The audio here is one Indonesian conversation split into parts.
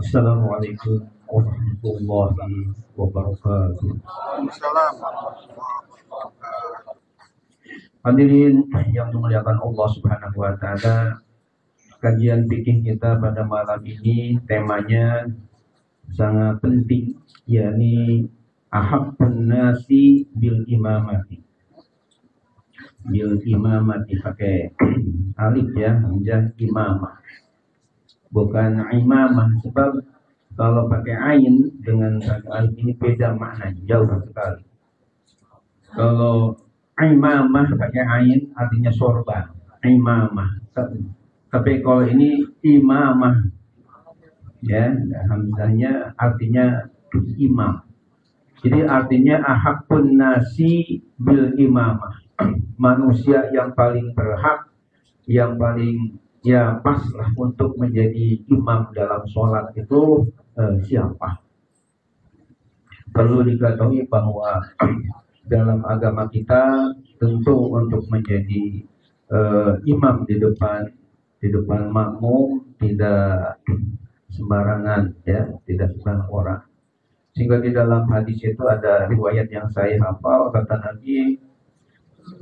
Assalamualaikum warahmatullahi wabarakatuh. Hadirin yang dimuliakan Allah Subhanahu wa taala, kajian fikih kita pada malam ini temanya sangat penting, yakni ahabbun nasi bil imamati. Bil imamati pakai alif ya, hamzah imamah. Bukan imamah, sebab kalau pakai ain dengan alif ini beda maknanya, jauh sekali. Kalau imamah pakai ain artinya sorban, imamah. Tapi kalau ini imamah, ya, hamzahnya artinya imam. Jadi artinya ahabbun nasi bil imamah. Manusia yang paling berhak, yang paling ya pas lah untuk menjadi imam dalam sholat itu siapa? Perlu diketahui bahwa dalam agama kita tentu untuk menjadi imam di depan makmum tidak sembarangan, ya, tidak sembarang orang. Sehingga di dalam hadis itu ada riwayat yang saya hafal, kata Nabi,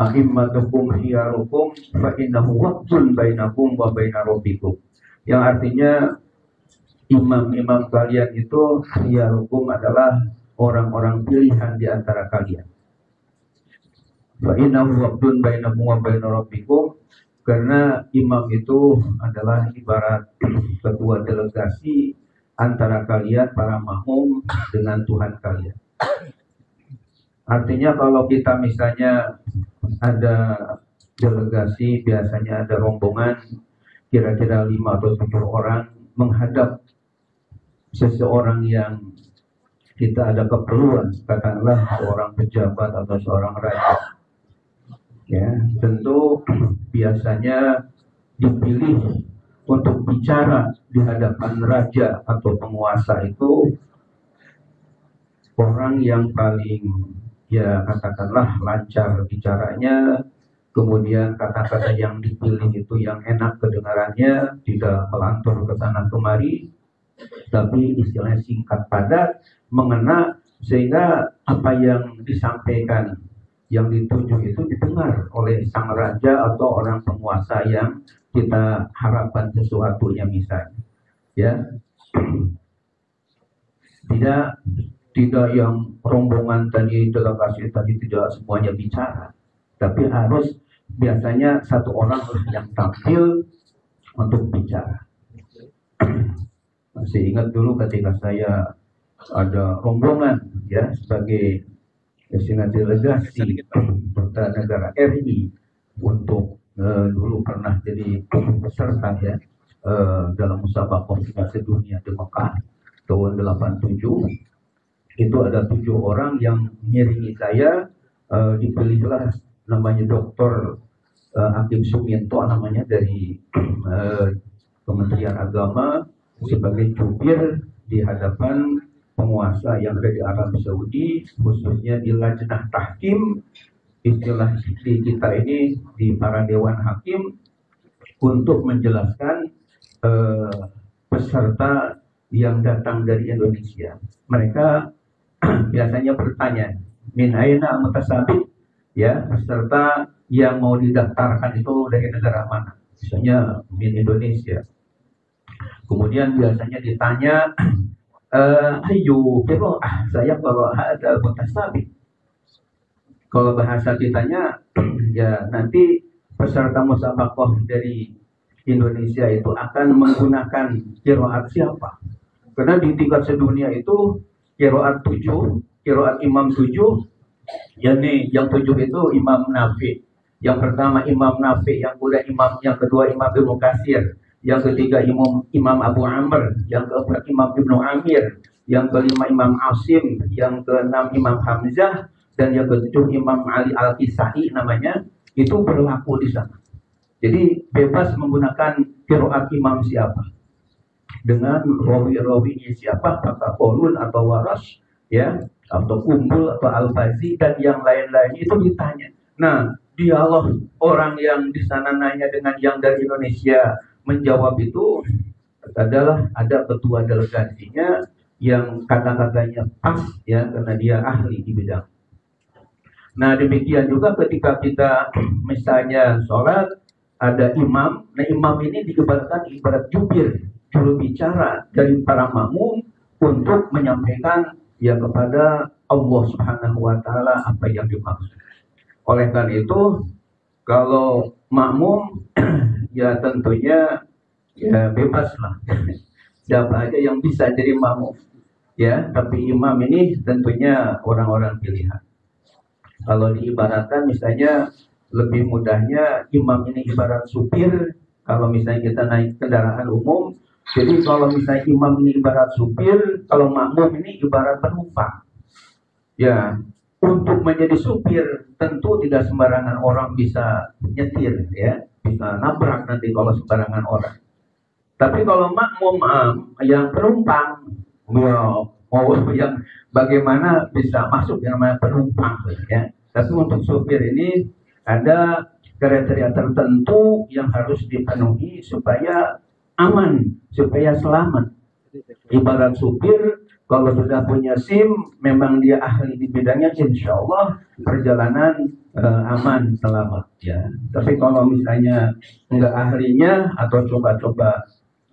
a'immatukum khiyarukum fa innahu waqtun bainakum wa baina rabbikum. Yang artinya imam-imam kalian itu khiyarukum adalah orang-orang pilihan di antara kalian. Fa innahu waqtun bainakum wa baina rabbikum, karena imam itu adalah ibarat ketua delegasi antara kalian para makmum dengan Tuhan kalian. Artinya kalau kita misalnya ada delegasi, biasanya ada rombongan kira-kira 5 atau 7 orang menghadap seseorang yang kita ada keperluan, katakanlah seorang pejabat atau seorang raja. Ya, tentu biasanya dipilih untuk bicara di hadapan raja atau penguasa itu orang yang paling, ya, katakanlah lancar bicaranya, kemudian kata-kata yang dipilih itu yang enak kedengarannya, tidak melantur ke sana kemari, tapi istilahnya singkat padat, mengena, sehingga apa yang disampaikan, yang dituju itu didengar oleh sang raja atau orang penguasa yang kita harapkan sesuatunya misalnya, ya. Tidak yang rombongan tadi, delegasi tadi tidak semuanya bicara, tapi harus biasanya satu orang yang tampil untuk bicara. Masih ingat dulu ketika saya ada rombongan, ya, sebagai delegasi negara RI untuk dulu pernah jadi peserta, ya, dalam musabaqah sedunia di Mekah tahun 87. Itu ada 7 orang yang mengiringi saya, dipilihlah namanya Dr. Hakim Suminto namanya dari Kementerian Agama sebagai jubir di hadapan penguasa yang ada di Arab Saudi, khususnya di Lajnah Tahkim, istilah di kita ini di para dewan hakim, untuk menjelaskan peserta yang datang dari Indonesia. Mereka biasanya bertanya, min aina mutasabik, ya, peserta yang mau didaftarkan itu dari negara mana, misalnya min Indonesia. Kemudian biasanya ditanya, ayo qiraah, saya kalau ada mutasabik. Kalau bahasa ditanya, ya, nanti peserta musabaqah dari Indonesia itu akan menggunakan qiraat siapa? Karena di tingkat sedunia itu qiraat 7, qiraat imam 7, yakni yang 7 itu Imam Nafi. Yang pertama Imam Nafi, yang kedua Imam Ibnu Katsir, yang ketiga Imam Abu Amr, yang keempat Imam Ibnu Amir, yang kelima Imam Asim, yang keenam Imam Hamzah, dan yang ketujuh Imam Ali Al-Kisai namanya. Itu berlaku di sana. Jadi bebas menggunakan qiraat imam siapa, dengan rawi-rawinya siapa, apakah Qolun atau Waras, ya, atau Kumbul atau Al-Fazi dan yang lain-lain, itu ditanya. Nah, dialog orang yang di sana nanya dengan yang dari Indonesia menjawab itu adalah ada ketua delegasinya yang kata-katanya pas ya, karena dia ahli di bidang. Nah demikian juga ketika kita misalnya sholat ada imam, nah imam ini diibaratkan ibarat jubir, juru bicara dari para makmum untuk menyampaikan ya kepada Allah Subhanahu wa taala apa yang dimaksud. Oleh karena itu kalau makmum ya tentunya ya bebas lah. Siapa aja yang bisa jadi makmum. Ya, tapi imam ini tentunya orang-orang pilihan. Kalau diibaratkan misalnya lebih mudahnya imam ini ibarat supir. Kalau misalnya kita naik kendaraan umum, jadi kalau misalnya imam ini ibarat supir, kalau makmum ini ibarat penumpang. Ya, untuk menjadi supir tentu tidak sembarangan orang bisa nyetir ya, bisa nabrak nanti kalau sembarangan orang. Tapi kalau makmum yang penumpang, mau yang bagaimana bisa masuk yang namanya penumpang ya. Tapi untuk supir ini ada kriteria tertentu yang harus dipenuhi supaya aman, supaya selamat. Ibarat supir kalau sudah punya SIM, memang dia ahli di bidangnya, insya Allah perjalanan aman, selamat ya. Tapi kalau misalnya enggak ahlinya atau coba-coba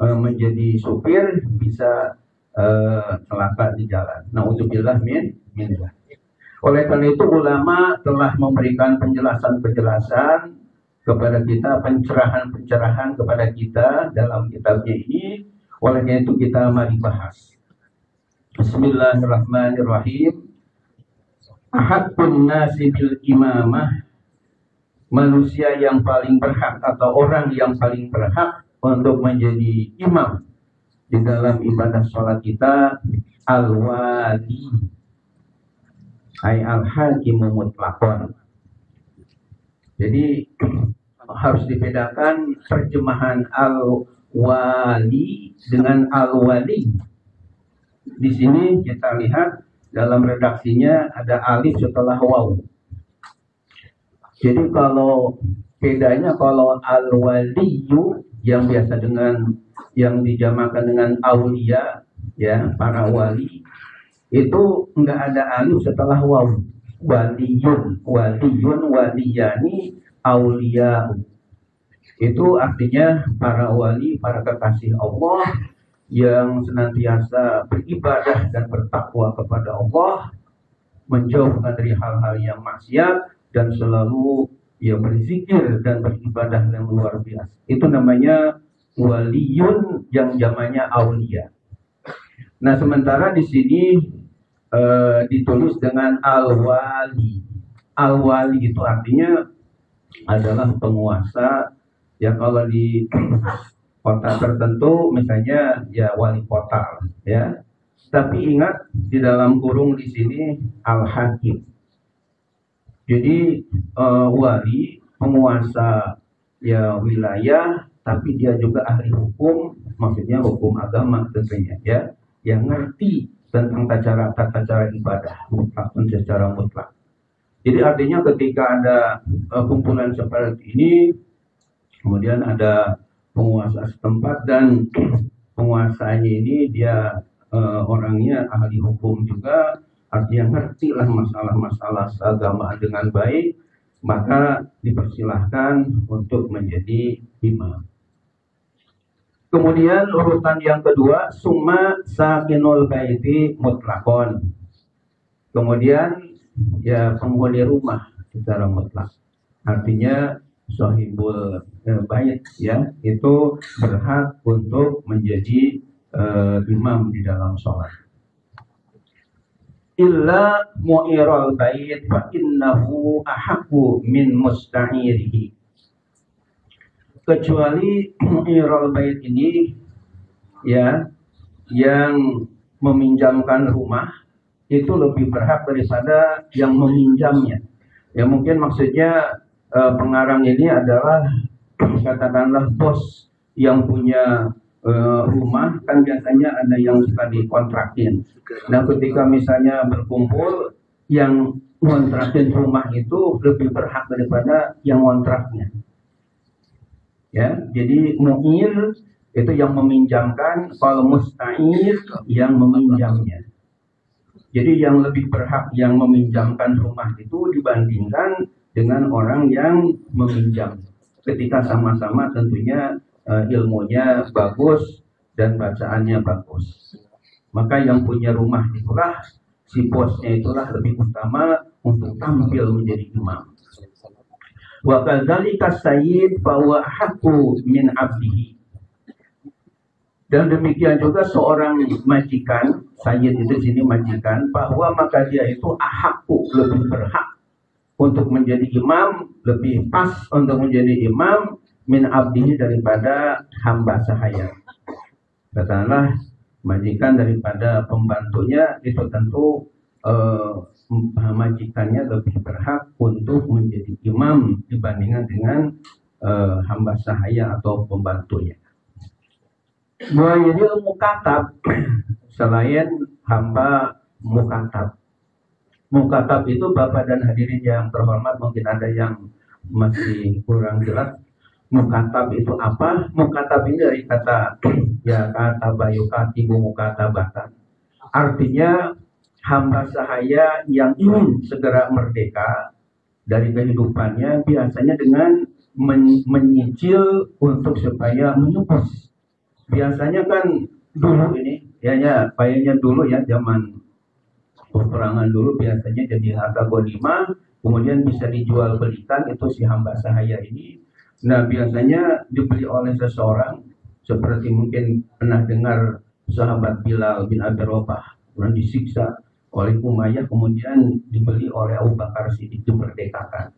menjadi supir, bisa celaka di jalan. Nauzubillah min. Oleh karena itu ulama telah memberikan penjelasan-penjelasan kepada kita, pencerahan-pencerahan kepada kita dalam kitabnya ini. Oleh karena itu kita mari bahas. Bismillahirrahmanirrahim. Ahadun nasi bil imamah, manusia yang paling berhak atau orang yang paling berhak untuk menjadi imam di dalam ibadah sholat kita al-wali, ay al-hakimu mutlaqan. Jadi harus dibedakan terjemahan al-wali dengan al-wali. Di sini kita lihat dalam redaksinya ada alif setelah waw. Jadi kalau bedanya, kalau al-waliyu yang biasa dengan yang dijamakan dengan aulia ya, para wali, itu enggak ada alif setelah waw. Waliyun, waliyani, aulia. Itu artinya para wali, para kekasih Allah yang senantiasa beribadah dan bertakwa kepada Allah, menjauhkan dari hal-hal yang maksiat, dan selalu ya berzikir dan beribadah yang luar biasa. Itu namanya waliyun yang zamannya aulia. Nah, sementara di sini ditulis dengan al-wali. Al-wali itu artinya adalah penguasa. Ya kalau di kota tertentu misalnya ya wali kota ya. Tapi ingat di dalam kurung di sini al-hakim. Jadi wali penguasa ya wilayah, tapi dia juga ahli hukum, maksudnya hukum agama tentunya ya, yang ngerti tentang tata cara ibadah mutlak secara mutlak. Jadi artinya ketika ada kumpulan seperti ini, kemudian ada penguasa setempat dan penguasanya ini dia orangnya ahli hukum juga, artinya ngerti lah masalah-masalah keagamaan dengan baik, maka dipersilahkan untuk menjadi imam. Kemudian urutan yang kedua, summa sakinul baiti mutlakon. Kemudian ya penghuni rumah secara mutlak. Artinya sahibul bait ya, itu berhak untuk menjadi imam di dalam sholat. Illa mu'iral bait fa innahu ahaqqu min musta'irihi. Kecuali mu'iral bait ini ya, yang meminjamkan rumah itu lebih berhak daripada yang meminjamnya. Ya mungkin maksudnya pengarang ini adalah katakanlah bos yang punya rumah, kan biasanya ada yang suka dikontrakin. Nah ketika misalnya berkumpul, yang kontrakin rumah itu lebih berhak daripada yang kontraknya. Ya, jadi mu'il Itu yang meminjamkan, kalau musta'ir yang meminjamnya. Jadi yang lebih berhak yang meminjamkan rumah itu dibandingkan dengan orang yang meminjam. Ketika sama-sama tentunya ilmunya bagus dan bacaannya bagus. Maka yang punya rumah itulah, si bosnya itulah lebih utama untuk tampil menjadi imam. Wa kadzalika sayyid fa huwa haqqu min 'abdihi. Dan demikian juga seorang majikan, sayyid itu sini majikan, bahwa maka dia itu ahakku, lebih berhak untuk menjadi imam, lebih pas untuk menjadi imam min abdihi daripada hamba sahaya. Katakanlah majikan daripada pembantunya itu tentu majikannya lebih berhak untuk menjadi imam dibandingkan dengan hamba sahaya atau pembantunya. Menjadi mukatab selain hamba mukatab. Mukatab itu Bapak dan hadirin yang terhormat, mungkin ada yang masih kurang jelas. Mukatab itu apa? Mukatab ini dari kata ya kata bayukatibu mukatabatan. Artinya hamba sahaya yang ingin segera merdeka dari kehidupannya biasanya dengan menyicil untuk supaya menebus. Biasanya kan dulu ini, kayaknya dulu ya zaman peperangan dulu biasanya jadi harta ghanimah, kemudian bisa dijual belikan itu si hamba sahaya ini. Nah biasanya dibeli oleh seseorang, seperti mungkin pernah dengar sahabat Bilal bin Abi Rabah, kemudian disiksa oleh Umayyah, kemudian dibeli oleh Abu Bakar Siddiq, dimerdekakan.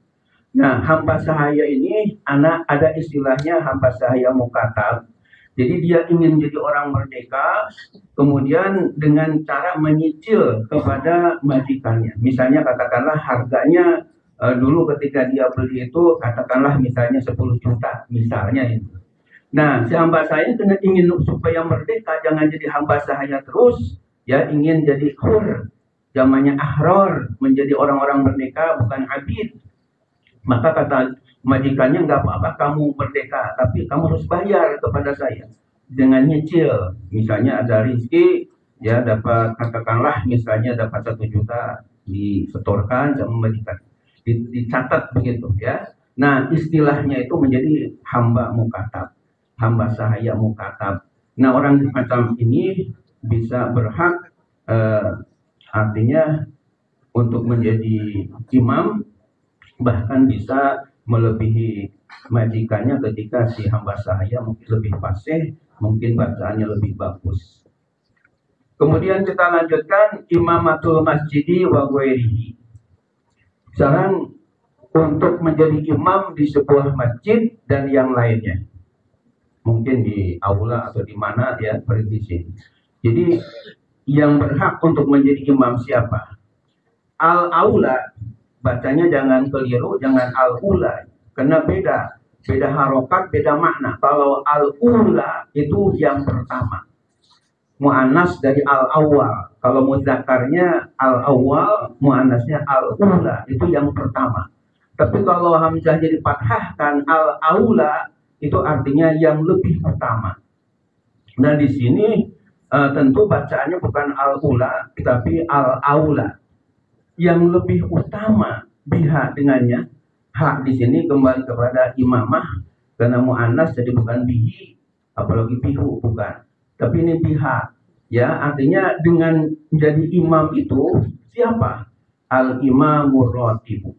Nah hamba sahaya ini ada istilahnya hamba sahaya mukatab. Jadi dia ingin jadi orang merdeka, kemudian dengan cara menyicil kepada majikannya. Misalnya katakanlah harganya dulu ketika dia beli itu katakanlah misalnya 10 juta, misalnya itu. Nah, si hamba sahaya ingin supaya merdeka, jangan jadi hamba sahaya terus, ya ingin jadi hur, zamannya ahror, menjadi orang-orang merdeka bukan abid. Maka kata majikannya, nggak apa-apa kamu merdeka, tapi kamu harus bayar kepada saya dengan nyicil. Misalnya ada rezeki, ya dapat katakanlah misalnya dapat 1 juta disetorkan sama majikan, dicatat begitu ya. Nah istilahnya itu menjadi hamba mukatab, hamba sahaya mukatab. Nah orang macam ini bisa berhak artinya untuk menjadi imam, bahkan bisa melebihi majikannya ketika si hamba sahaya mungkin lebih fasih, mungkin bacaannya lebih bagus. Kemudian kita lanjutkan imamatul masjidi wa ghairihi. Sekarang untuk menjadi imam di sebuah masjid dan yang lainnya, mungkin di aula atau di mana ya, seperti di sini. Jadi yang berhak untuk menjadi imam siapa? Al-aula, bacanya jangan keliru, jangan al-ula, karena beda harokat, beda makna. Kalau al-ula itu yang pertama, mu'annas dari al-awwal. Kalau mudzakarnya al-awwal, mu'annasnya al-ula, itu yang pertama. Tapi kalau hamzah jadi fathah kan al-aula, itu artinya yang lebih utama. Nah di sini tentu bacaannya bukan al-ula, tapi al-aula, yang lebih utama. Biha dengannya, hak di sini kembali kepada imamah, karena mu'annas jadi bukan bihi, apalagi bihu, bukan. Tapi ini biha, ya artinya dengan menjadi imam itu siapa? Al-imamur ratib.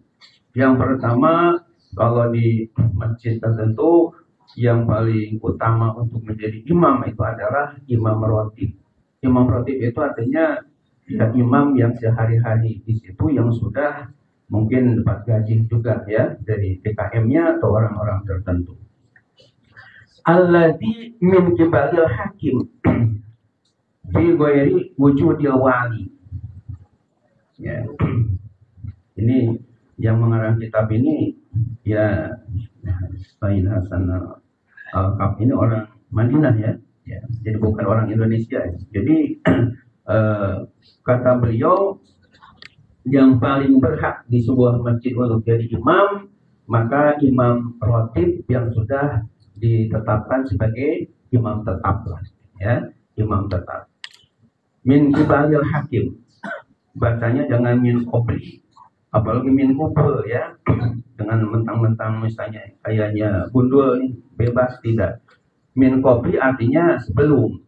Yang pertama, kalau di masjid tertentu yang paling utama untuk menjadi imam itu adalah imam ratib. Imam ratib itu artinya ya imam yang sehari-hari di situ, yang sudah mungkin dapat gaji juga ya dari TKM-nya atau orang-orang tertentu. Alladzi min kibalil hakim fi ghairi wujudil wali. Ya. Ini yang mengarang kitab ini ya Said Hasan Al-Kaf, ini orang Madinah ya. Jadi bukan orang Indonesia ya. Jadi kata beliau, yang paling berhak di sebuah masjid untuk jadi imam, maka imam ratib yang sudah ditetapkan sebagai imam tetap lah, ya, imam tetap. Min kibalil hakim, bacanya jangan min qabli, apalagi min kubul ya, dengan mentang-mentang misalnya kayaknya gundul nih, bebas, tidak. Min qabli artinya sebelum.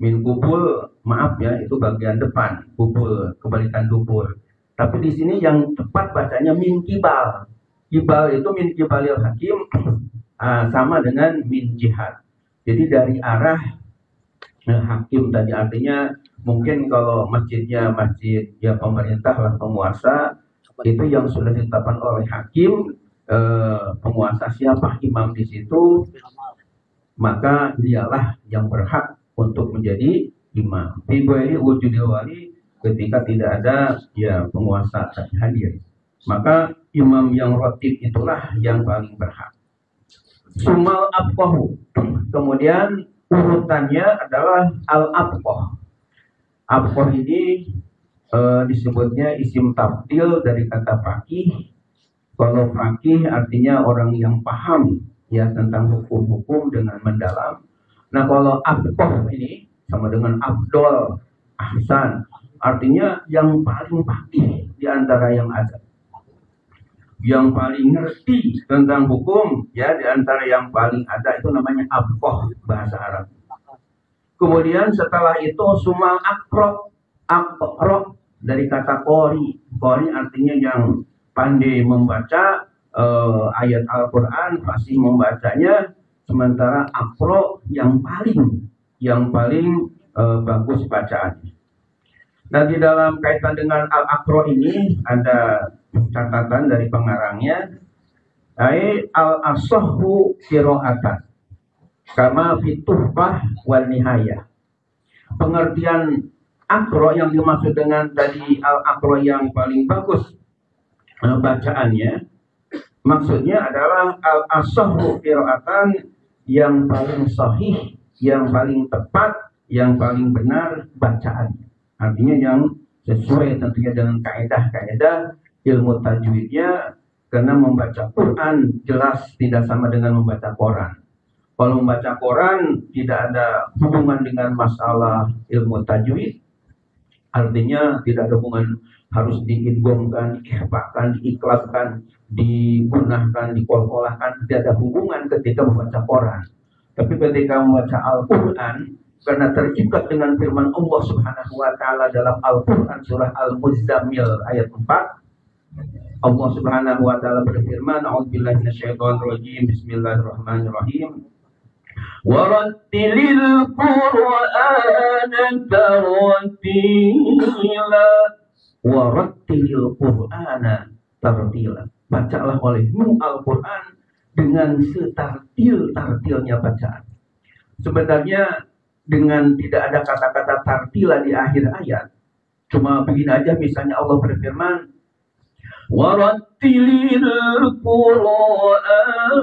Min kubul, maaf ya, itu bagian depan, kubul kebalikan dubur. Tapi di sini yang tepat bacanya min kibal. Kibal itu min kibalil hakim, sama dengan min jihad. Jadi dari arah hakim tadi, artinya mungkin kalau masjidnya masjid ya pemerintah lah, penguasa, itu yang sudah ditetapkan oleh hakim, penguasa siapa imam di situ, maka dialah yang berhak untuk menjadi imam. Fi wujudil wali, ketika tidak ada ya penguasa hadir, maka imam yang rotib itulah yang paling berhak. Sumal afqahu, kemudian urutannya adalah al-afqah. Afqah ini disebutnya isim tafdil dari kata faqih. Kalau faqih artinya orang yang paham ya tentang hukum-hukum dengan mendalam. Nah, kalau afqah ini sama dengan afdol, ahsan, artinya yang paling faqih di antara yang ada, yang paling ngerti tentang hukum ya di antara yang paling ada, itu namanya afqah bahasa Arab. Kemudian setelah itu sumal akro dari kata qori. Qori artinya yang pandai membaca ayat Al-Quran, fasih membacanya. Sementara akro yang paling bagus bacaannya. Nah, di dalam kaitan dengan al-akro ini ada catatan dari pengarangnya, al-asahhu qira'atan kama fituhfah wal nihayah. Pengertian akro yang dimaksud dengan tadi al-akro yang paling bagus bacaannya, maksudnya adalah al-asahhu qira'atan, yang paling sahih, yang paling tepat, yang paling benar bacaannya. Artinya yang sesuai tentunya dengan kaidah-kaidah ilmu tajwidnya, karena membaca Quran jelas tidak sama dengan membaca Quran. Kalau membaca Quran tidak ada hubungan dengan masalah ilmu tajwid, artinya tidak ada hubungan harus diidghamkan, diikhfakan, diiklabkan, digunahkan, dikolkolahkan, tidak ada hubungan ketika membaca Quran. Tapi ketika membaca Al-Quran, karena terikat dengan firman Allah Subhanahu wa taala dalam Al-Qur'an surah Al-Muzammil ayat 4. Allah Subhanahu wa taala berfirman, a'udzubillahi minasyaitonir rajim, bismillahirrahmanirrahim. Warattilil Qur'ana tartila. Warattilil Qur'ana tartila. Bacalah olehmu Al-Qur'an dengan setartil-tartilnya bacaan. Sebenarnya dengan tidak ada kata-kata tartila di akhir ayat, cuma begini aja, misalnya Allah berfirman, warattilil Qur'an,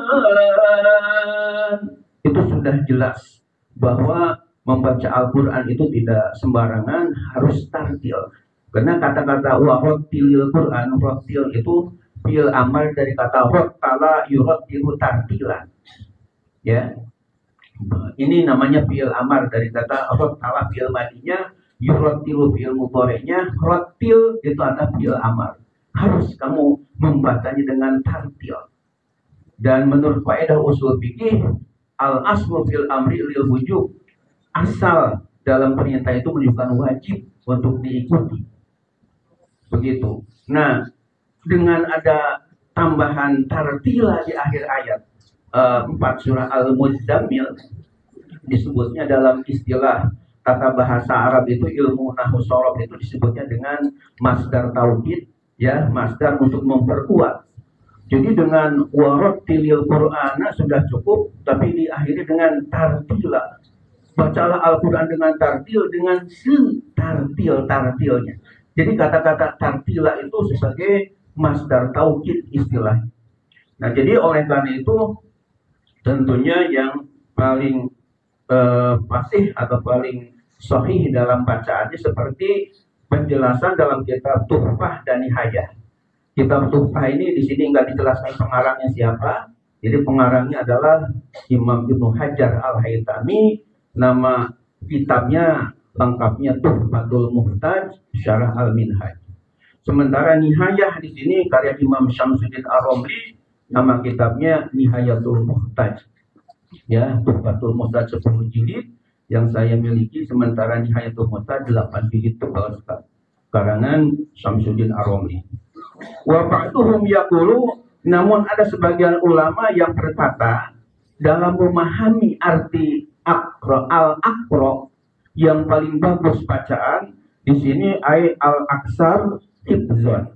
itu sudah jelas bahwa membaca Al-Quran itu tidak sembarangan, harus tartil. Karena kata-kata warattilil Qur'an, rattil itu fi'il amar dari kata rattala yurattilu tartilan, ya. Ini namanya fi'il amar dari kata rattala, fi'il madinya, yurattilu fi'il mudhari'nya, rattil itu adalah fi'il amar. Harus kamu membacanya dengan tartil. Dan menurut faedah usul fikih, al-aslu fil amri lil wujub, asal dalam perintah itu menunjukkan wajib untuk diikuti. Begitu. Nah, dengan ada tambahan tartila di akhir ayat 4 surah Al-Muzammil, disebutnya dalam istilah tata bahasa Arab itu ilmu nahwu shorof itu disebutnya dengan masdar taukid, ya, masdar untuk memperkuat. Jadi dengan warattilil Qur'ana sudah cukup, tapi diakhiri dengan tartila. Bacalah Al-Quran dengan tartil, dengan setartil-tartilnya. Jadi kata-kata tartila itu sebagai masdar taukid istilahnya. Nah, jadi oleh karena itu tentunya yang paling fasih atau paling sahih dalam bacaannya seperti penjelasan dalam kitab Tuhfah dan Nihayah. Kitab Tuhfah ini di sini nggak dijelaskan pengarangnya siapa, Jadi pengarangnya adalah Imam Ibnu Hajar Al-Haytami. Nama kitabnya lengkapnya Tuhfatul Muhtaj Syarah Al-Minhaj. Sementara Nihayah di sini karya Imam Syamsuddin Ar-Romli, nama kitabnya Nihayatul Muhtaj. Ya, Tuhfatul Muhtaj 10 jilid yang saya miliki, sementara Nihayatul Muhtaj 8 jilid tebal sekali. Karangan Syamsuddin Ar-Romli. Wa ba'duhum yaqulu, namun ada sebagian ulama yang berkata dalam memahami arti al-aqra yang paling bagus bacaan di sini al-aksar hifdzan.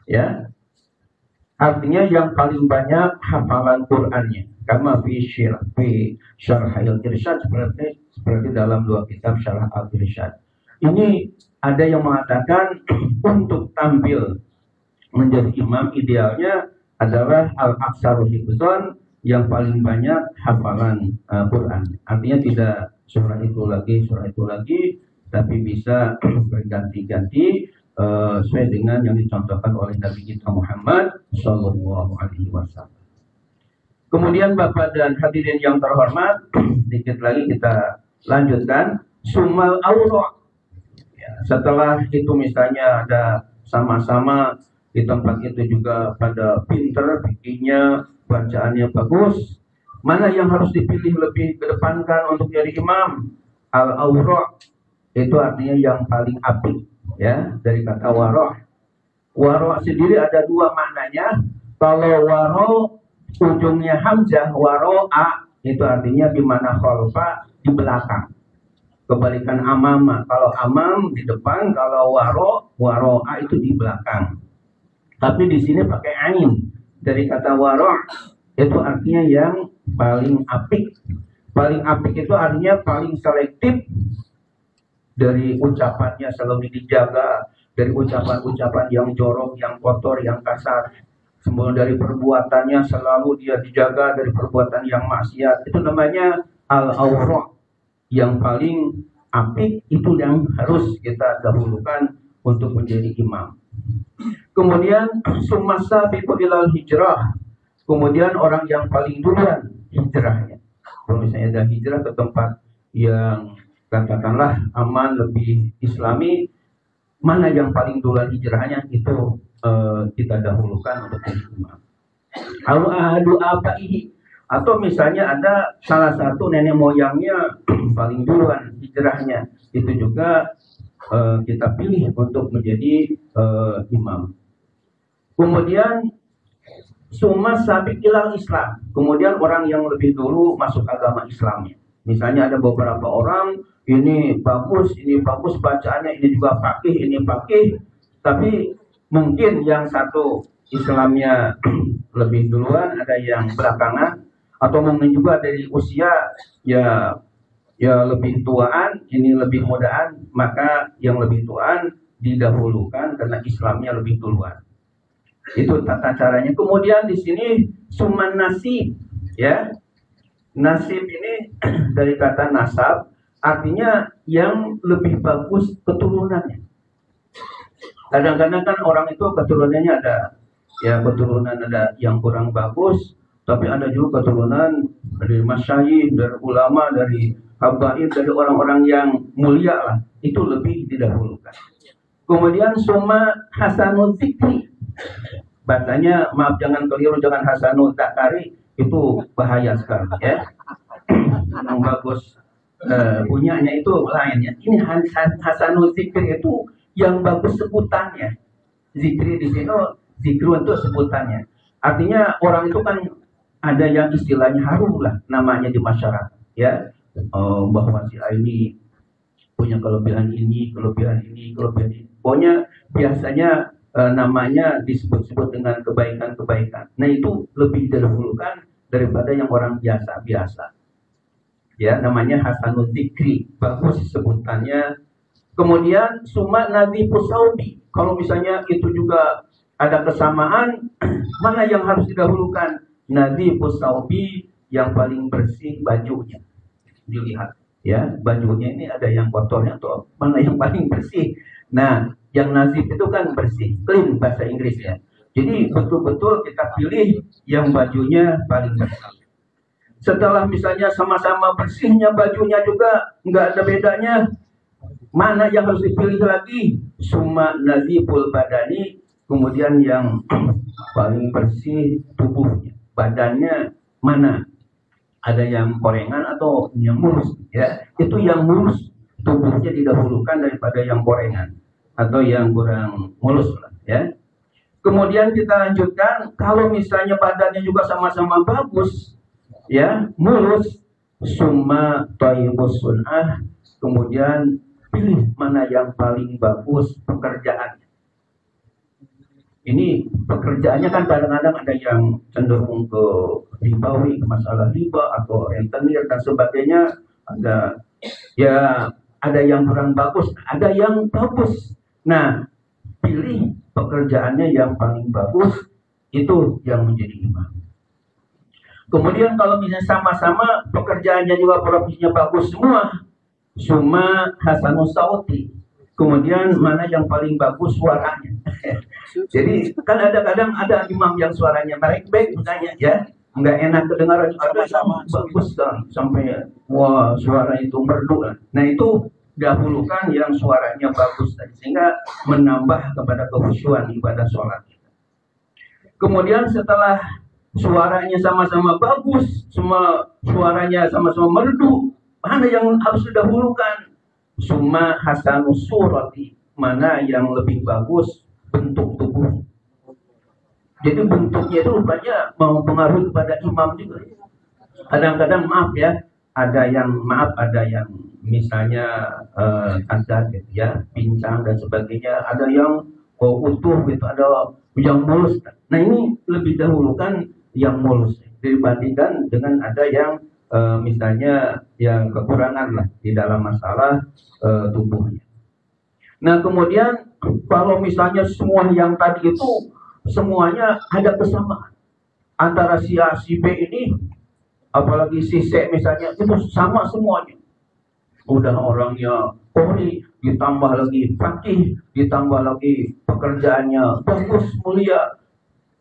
Ya. Artinya yang paling banyak hafalan Qur'annya. Kama fi syarhil irsyad, seperti dalam dua kitab Syarah al-Irsyad. Ini ada yang mengatakan untuk tampil menjadi imam idealnya adalah al-aksaru hifdzan, yang paling banyak hafalan Quran. Artinya tidak surah itu lagi, tapi bisa berganti-ganti sesuai dengan yang dicontohkan oleh Nabi kita Muhammad Sallallahu Alaihi Wasallam. Kemudian Bapak dan hadirin yang terhormat, sedikit lagi kita lanjutkan. Sumal aura. Ya, setelah itu misalnya ada sama-sama di tempat itu juga pada pinter, fikihnya, bacaannya bagus. Mana yang harus dipilih lebih kedepankan untuk jadi imam? Al-awra' itu artinya yang paling apik, ya, dari kata waro'. Waro' sendiri ada dua maknanya. Kalau waro' ujungnya hamzah, waro'a itu artinya di mana khalfa, di belakang. Kebalikan amama, kalau amam di depan, kalau waro'a itu di belakang. Tapi di sini pakai ain. Dari kata waro' itu artinya yang paling apik. Paling apik itu artinya paling selektif. Dari ucapannya selalu dijaga, dari ucapan-ucapan yang jorok, yang kotor, yang kasar. Semua dari perbuatannya selalu dia dijaga dari perbuatan yang maksiat. Itu namanya al-awra'. Yang paling apik itu yang harus kita dahulukan untuk menjadi imam. Kemudian sumasa biqu ilal hijrah. Kemudian orang yang paling duluan hijrahnya. Kalau misalnya ada hijrah ke tempat yang katakanlah aman, lebih islami, mana yang paling duluan hijrahnya itu kita dahulukan untuk menjadi imam. Al-ahadu abaihi, atau misalnya ada salah satu nenek moyangnya paling duluan hijrahnya, itu juga kita pilih untuk menjadi imam. Kemudian summa sabiq ilal Islam. Kemudian orang yang lebih dulu masuk agama Islamnya. Misalnya ada beberapa orang, ini bagus bacaannya, ini juga faqih, tapi mungkin yang satu Islamnya lebih duluan, ada yang belakangan, atau mungkin juga dari usia ya lebih tuaan, ini lebih mudaan, maka yang lebih tuaan didahulukan karena Islamnya lebih duluan. Itu tata caranya. Kemudian di sini suman nasib, ya. Nasib ini dari kata nasab, artinya yang lebih bagus keturunannya. Kadang-kadang kan orang itu keturunannya ada, ya keturunan ada yang kurang bagus, tapi ada juga keturunan dari masyayikh, dari ulama, dari habaib, dari orang-orang yang mulia lah. Itu lebih didahulukan. Kemudian summa hasanul zikri. Bacanya, maaf jangan keliru, jangan hasanul zakari, itu bahaya sekali, ya. Yang bagus punyanya itu lainnya. Ini hasanul zikri itu yang bagus sebutannya. Zikri di sini zikru untuk sebutannya. Artinya orang itu kan ada yang istilahnya harum lah namanya di masyarakat, ya. Bahwa si ini punya kelebihan ini. Pokoknya biasanya namanya disebut-sebut dengan kebaikan-kebaikan. Nah itu lebih didahulukan daripada yang orang biasa-biasa. Ya, namanya hasanul zikri, bagus sebutannya. Kemudian summa nadhi pusaubi. Kalau misalnya itu juga ada kesamaan, mana yang harus didahulukan? Nadhi pusaubi, yang paling bersih bajunya. Dilihat, ya, bajunya ini ada yang kotornya atau mana yang paling bersih. Nah, yang nazif itu kan bersih, clean bahasa Inggrisnya. Jadi betul-betul kita pilih yang bajunya paling bersih. Setelah misalnya sama-sama bersihnya bajunya juga nggak ada bedanya, mana yang harus dipilih lagi? Summa naziful badani, kemudian yang paling bersih tubuhnya, badannya mana? Ada yang korengan atau yang mulus? Ya, itu yang mulus tubuhnya didahulukan daripada yang korengan atau yang kurang mulus, ya. Kemudian kita lanjutkan, kalau misalnya badannya juga sama-sama bagus, ya, mulus, summa thayyibus sun'ah, kemudian pilih mana yang paling bagus pekerjaannya. Ini pekerjaannya kan kadang-kadang ada yang cenderung ke ribawi, ke masalah riba atau rentenir dan sebagainya. Ada yang kurang bagus, ada yang bagus. Nah, pilih pekerjaannya yang paling bagus, itu yang menjadi imam. Kemudian kalau misalnya sama-sama pekerjaannya juga profesinya bagus semua, summa hasanus sauti, kemudian mana yang paling bagus suaranya. Jadi kan kadang ada imam yang suaranya baik-baik misalnya, ya, nggak enak kedengaran, ada yang bagus sampai wah suara itu merdu. Nah itu dahulukan yang suaranya bagus sehingga menambah kepada kekhusyuan ibadah sholat. Kemudian setelah suaranya sama-sama bagus, semua suaranya sama-sama merdu, mana yang harus didahulukan? Summa hasanus surati, mana yang lebih bagus bentuk tubuh. Jadi bentuknya itu rupanya mempengaruhi kepada imam juga. Kadang-kadang ada yang misalnya cacat gitu ya, pincang dan sebagainya, ada yang utuh gitu, ada yang mulus. Nah ini lebih dahulukan yang mulus dibandingkan dengan ada yang misalnya yang kekurangan lah di dalam masalah tubuhnya. Nah kemudian kalau misalnya semua yang tadi itu semuanya ada kesamaan antara si A si B ini, apalagi si C misalnya, itu sama semuanya. Udah orangnya Polri, ditambah lagi fakih, ditambah lagi pekerjaannya bagus, mulia,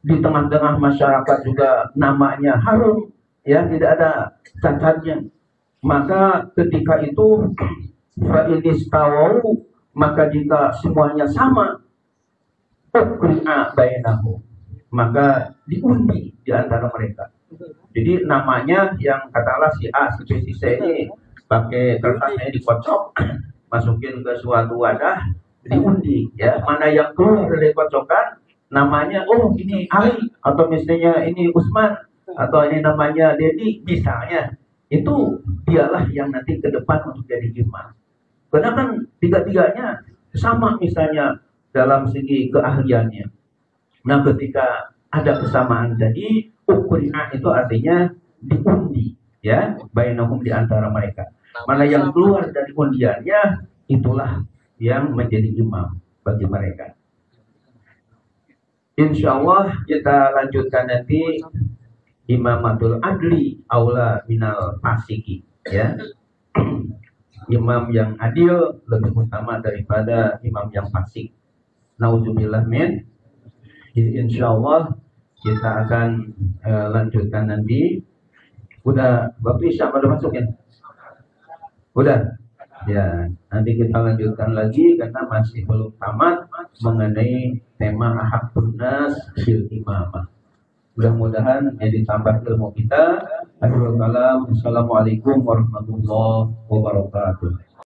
di tengah-tengah masyarakat juga namanya harum, ya, tidak ada cacatnya. Maka ketika itu fa'inistawau, maka jika semuanya sama, ukri'a bainahu, maka diundi di antara mereka. Jadi namanya yang katakanlah si A, si B, si C ini pakai kertasnya dikocok, masukin ke suatu wadah, diundi, ya, mana yang keluar dari kocokan namanya, oh ini Ali, atau misalnya ini Usman, atau ini namanya Dedi misalnya, itu dialah yang nanti ke depan untuk jadi imam. Karena kan tiga-tiganya sama misalnya dalam segi keahliannya. Nah ketika ada kesamaan jadi ukri'ah itu artinya diundi, ya, bainahum di antara mereka. Mana yang keluar dari undiannya, itulah yang menjadi imam bagi mereka. Insya Allah kita lanjutkan nanti imamatul adli aula minal fasiki, ya. Imam yang adil lebih utama daripada imam yang fasik. Nauzubillah min. Insya Allah kita akan lanjutkan nanti. Udah waktu isya udah masuk ya? Udah? Ya, nanti kita lanjutkan lagi karena masih belum tamat mengenai tema ahabbun nas fil imamah. Mudah-mudahan jadi tambah ilmu kita. Assalamualaikum warahmatullahi wabarakatuh.